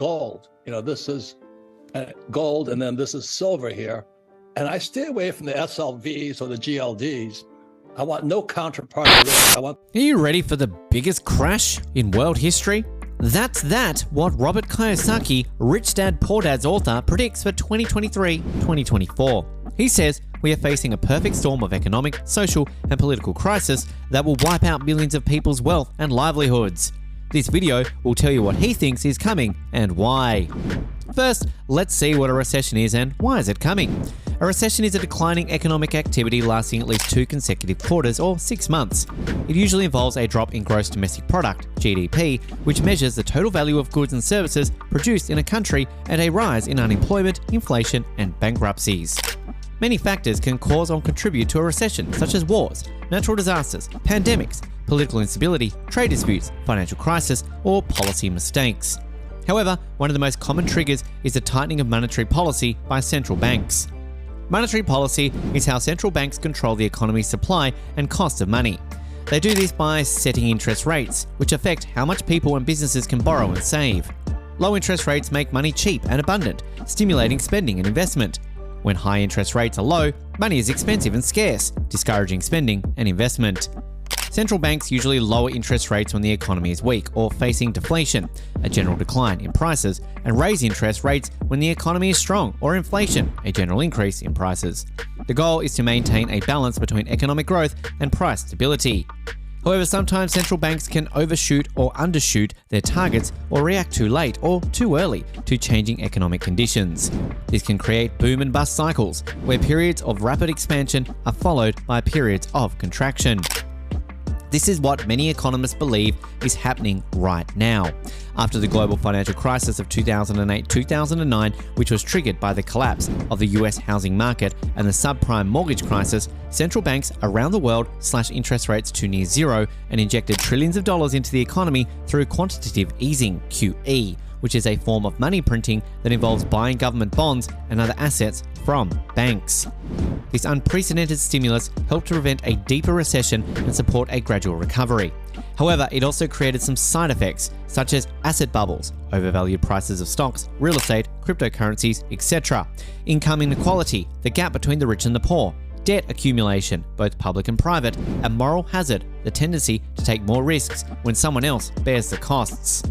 gold. This is gold, and then this is silver here. And I stay away from the SLVs or the GLDs. I want no counterparty risk. Are you ready for the biggest crash in world history? That's what Robert Kiyosaki, Rich Dad Poor Dad's author, predicts for 2023-2024. He says we are facing a perfect storm of economic, social, and political crisis that will wipe out millions of people's wealth and livelihoods. This video will tell you what he thinks is coming and why. First, let's see what a recession is and why is it coming. A recession is a declining economic activity lasting at least 2 consecutive quarters or 6 months. It usually involves a drop in gross domestic product, GDP, which measures the total value of goods and services produced in a country, and a rise in unemployment, inflation, and bankruptcies. Many factors can cause or contribute to a recession, such as wars, natural disasters, pandemics, political instability, trade disputes, financial crisis, or policy mistakes. However, one of the most common triggers is the tightening of monetary policy by central banks. Monetary policy is how central banks control the economy's supply and cost of money. They do this by setting interest rates, which affect how much people and businesses can borrow and save. Low interest rates make money cheap and abundant, stimulating spending and investment. When high interest rates are low, money is expensive and scarce, discouraging spending and investment. Central banks usually lower interest rates when the economy is weak or facing deflation, a general decline in prices, and raise interest rates when the economy is strong, or inflation, a general increase in prices. The goal is to maintain a balance between economic growth and price stability. However, sometimes central banks can overshoot or undershoot their targets or react too late or too early to changing economic conditions. This can create boom and bust cycles, where periods of rapid expansion are followed by periods of contraction. This is what many economists believe is happening right now. After the global financial crisis of 2008-2009, which was triggered by the collapse of the US housing market and the subprime mortgage crisis, central banks around the world slashed interest rates to near zero and injected trillions of dollars into the economy through quantitative easing, QE, which is a form of money printing that involves buying government bonds and other assets from banks. This unprecedented stimulus helped to prevent a deeper recession and support a gradual recovery. However, it also created some side effects, such as asset bubbles, overvalued prices of stocks, real estate, cryptocurrencies, etc., income inequality, the gap between the rich and the poor, debt accumulation, both public and private, and moral hazard, the tendency to take more risks when someone else bears the costs.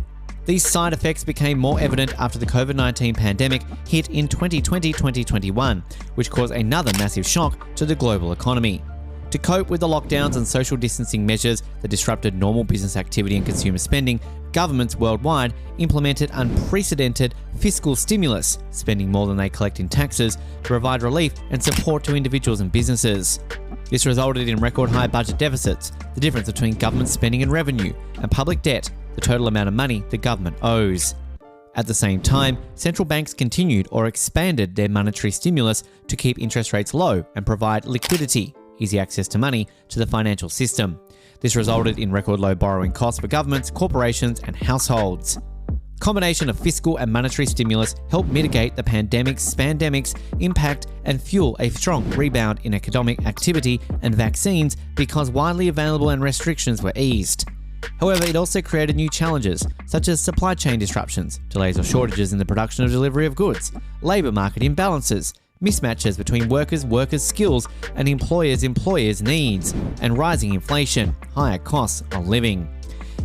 These side effects became more evident after the COVID-19 pandemic hit in 2020-2021, which caused another massive shock to the global economy. To cope with the lockdowns and social distancing measures that disrupted normal business activity and consumer spending, governments worldwide implemented unprecedented fiscal stimulus, spending more than they collect in taxes to provide relief and support to individuals and businesses. This resulted in record high budget deficits, the difference between government spending and revenue, and public debt, the total amount of money the government owes. At the same time, central banks continued or expanded their monetary stimulus to keep interest rates low and provide liquidity, easy access to money, to the financial system. This resulted in record low borrowing costs for governments, corporations, and households. Combination of fiscal and monetary stimulus helped mitigate the pandemic's impact and fuel a strong rebound in economic activity and vaccines because widely available and restrictions were eased. However, it also created new challenges, such as supply chain disruptions, delays or shortages in the production or delivery of goods, labour market imbalances, mismatches between workers' skills and employers' needs, and rising inflation, higher costs of living.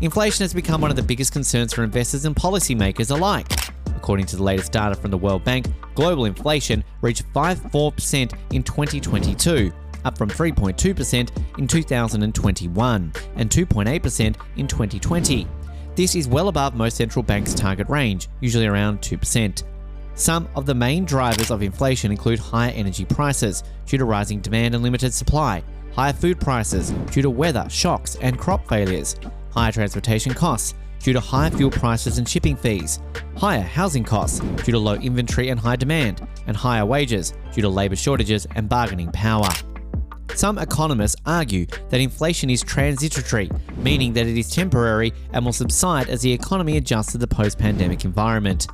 Inflation has become one of the biggest concerns for investors and policymakers alike. According to the latest data from the World Bank, global inflation reached 5.4% in 2022, up from 3.2% in 2021 and 2.8% in 2020. This is well above most central banks' target range, usually around 2%. Some of the main drivers of inflation include higher energy prices due to rising demand and limited supply, higher food prices due to weather, shocks, and crop failures, higher transportation costs due to higher fuel prices and shipping fees, higher housing costs due to low inventory and high demand, and higher wages due to labour shortages and bargaining power. Some economists argue that inflation is transitory, meaning that it is temporary and will subside as the economy adjusts to the post-pandemic environment.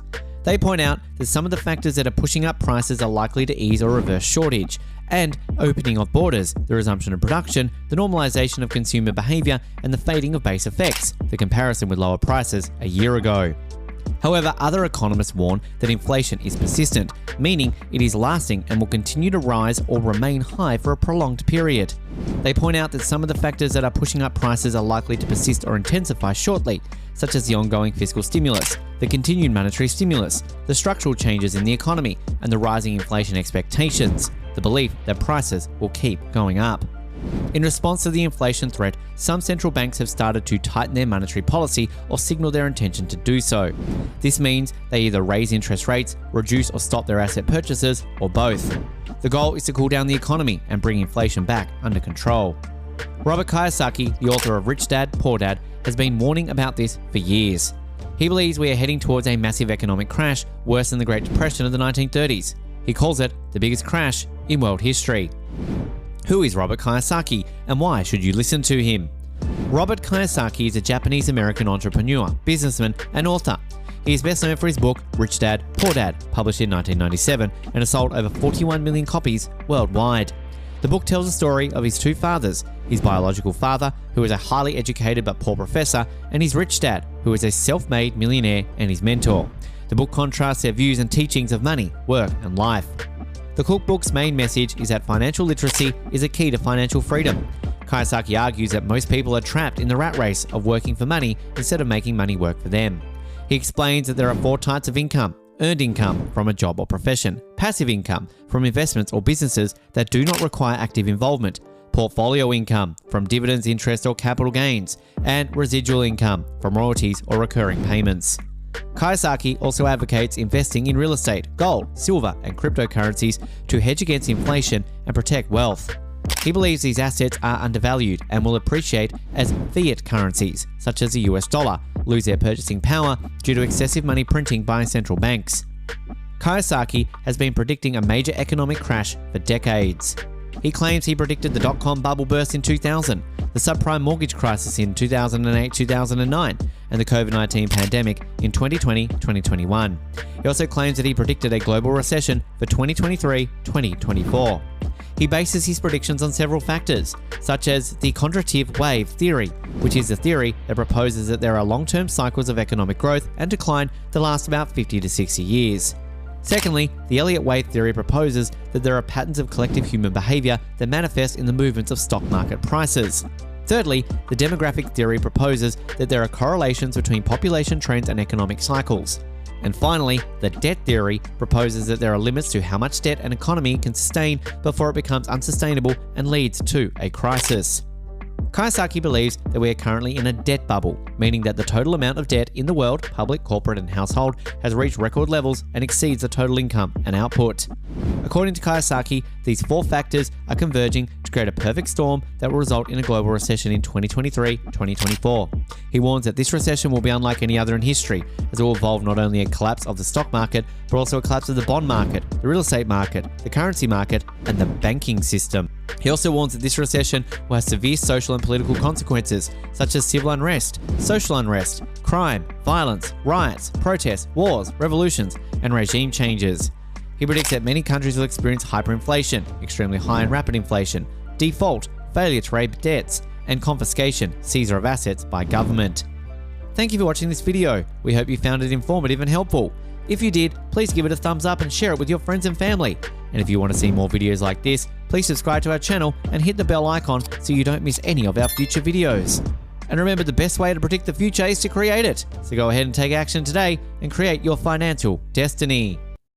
They point out that some of the factors that are pushing up prices are likely to ease or reverse shortage, and opening of borders, the resumption of production, the normalization of consumer behavior, and the fading of base effects, the comparison with lower prices a year ago. However, other economists warn that inflation is persistent, meaning it is lasting and will continue to rise or remain high for a prolonged period. They point out that some of the factors that are pushing up prices are likely to persist or intensify shortly, such as the ongoing fiscal stimulus, the continued monetary stimulus, the structural changes in the economy, and the rising inflation expectations, the belief that prices will keep going up. In response to the inflation threat, some central banks have started to tighten their monetary policy or signal their intention to do so. This means they either raise interest rates, reduce or stop their asset purchases, or both. The goal is to cool down the economy and bring inflation back under control. Robert Kiyosaki, the author of Rich Dad, Poor Dad, has been warning about this for years. He believes we are heading towards a massive economic crash worse than the Great Depression of the 1930s. He calls it the biggest crash in world history. Who is Robert Kiyosaki and why should you listen to him? Robert Kiyosaki is a Japanese-American entrepreneur, businessman, and author. He is best known for his book, Rich Dad, Poor Dad, published in 1997 and has sold over 41 million copies worldwide. The book tells the story of his two fathers, his biological father, who is a highly educated but poor professor, and his rich dad, who is a self-made millionaire and his mentor. The book contrasts their views and teachings of money, work, and life. The cookbook's main message is that financial literacy is a key to financial freedom. Kiyosaki argues that most people are trapped in the rat race of working for money instead of making money work for them. He explains that there are 4 types of income: earned income from a job or profession, passive income from investments or businesses that do not require active involvement, portfolio income from dividends, interest, or capital gains, and residual income from royalties or recurring payments. Kiyosaki also advocates investing in real estate, gold, silver, and cryptocurrencies to hedge against inflation and protect wealth. He believes these assets are undervalued and will appreciate as fiat currencies, such as the US dollar, lose their purchasing power due to excessive money printing by central banks. Kiyosaki has been predicting a major economic crash for decades. He claims he predicted the dot-com bubble burst in 2000, the subprime mortgage crisis in 2008-2009, and the COVID-19 pandemic in 2020-2021. He also claims that he predicted a global recession for 2023-2024. He bases his predictions on several factors, such as the contractive wave theory, which is a theory that proposes that there are long-term cycles of economic growth and decline that last about 50 to 60 years. Secondly, the Elliott wave theory proposes that there are patterns of collective human behavior that manifest in the movements of stock market prices. Thirdly, the demographic theory proposes that there are correlations between population trends and economic cycles. And finally, the debt theory proposes that there are limits to how much debt an economy can sustain before it becomes unsustainable and leads to a crisis. Kiyosaki believes that we are currently in a debt bubble, meaning that the total amount of debt in the world, public, corporate, and household, has reached record levels and exceeds the total income and output. According to Kiyosaki, these 4 factors are converging to create a perfect storm that will result in a global recession in 2023-2024. He warns that this recession will be unlike any other in history, as it will involve not only a collapse of the stock market, but also a collapse of the bond market, the real estate market, the currency market, and the banking system. He also warns that this recession will have severe social and political consequences, such as civil unrest, social unrest, crime, violence, riots, protests, wars, revolutions, and regime changes. He predicts that many countries will experience hyperinflation, extremely high and rapid inflation, default, failure to pay debts, and confiscation, seizure of assets by government. Thank you for watching this video. We hope you found it informative and helpful. If you did, please give it a thumbs up and share it with your friends and family. And if you want to see more videos like this, please subscribe to our channel and hit the bell icon so you don't miss any of our future videos. And remember, the best way to predict the future is to create it. So go ahead and take action today and create your financial destiny.